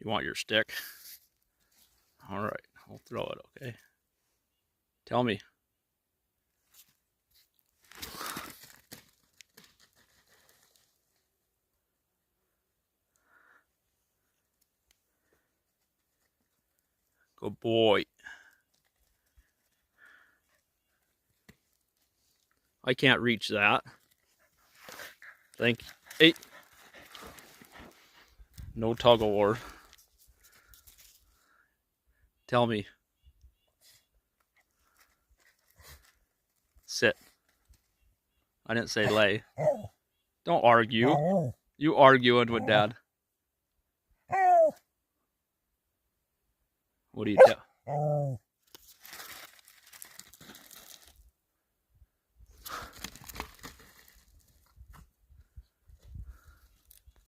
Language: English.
You want your stick? All right, I'll throw it, okay? Tell me. Good boy. I can't reach that. Thank you. Hey. No tug of war. Tell me. Sit. I didn't say lay. Don't argue. You arguing with Dad. What do you tell?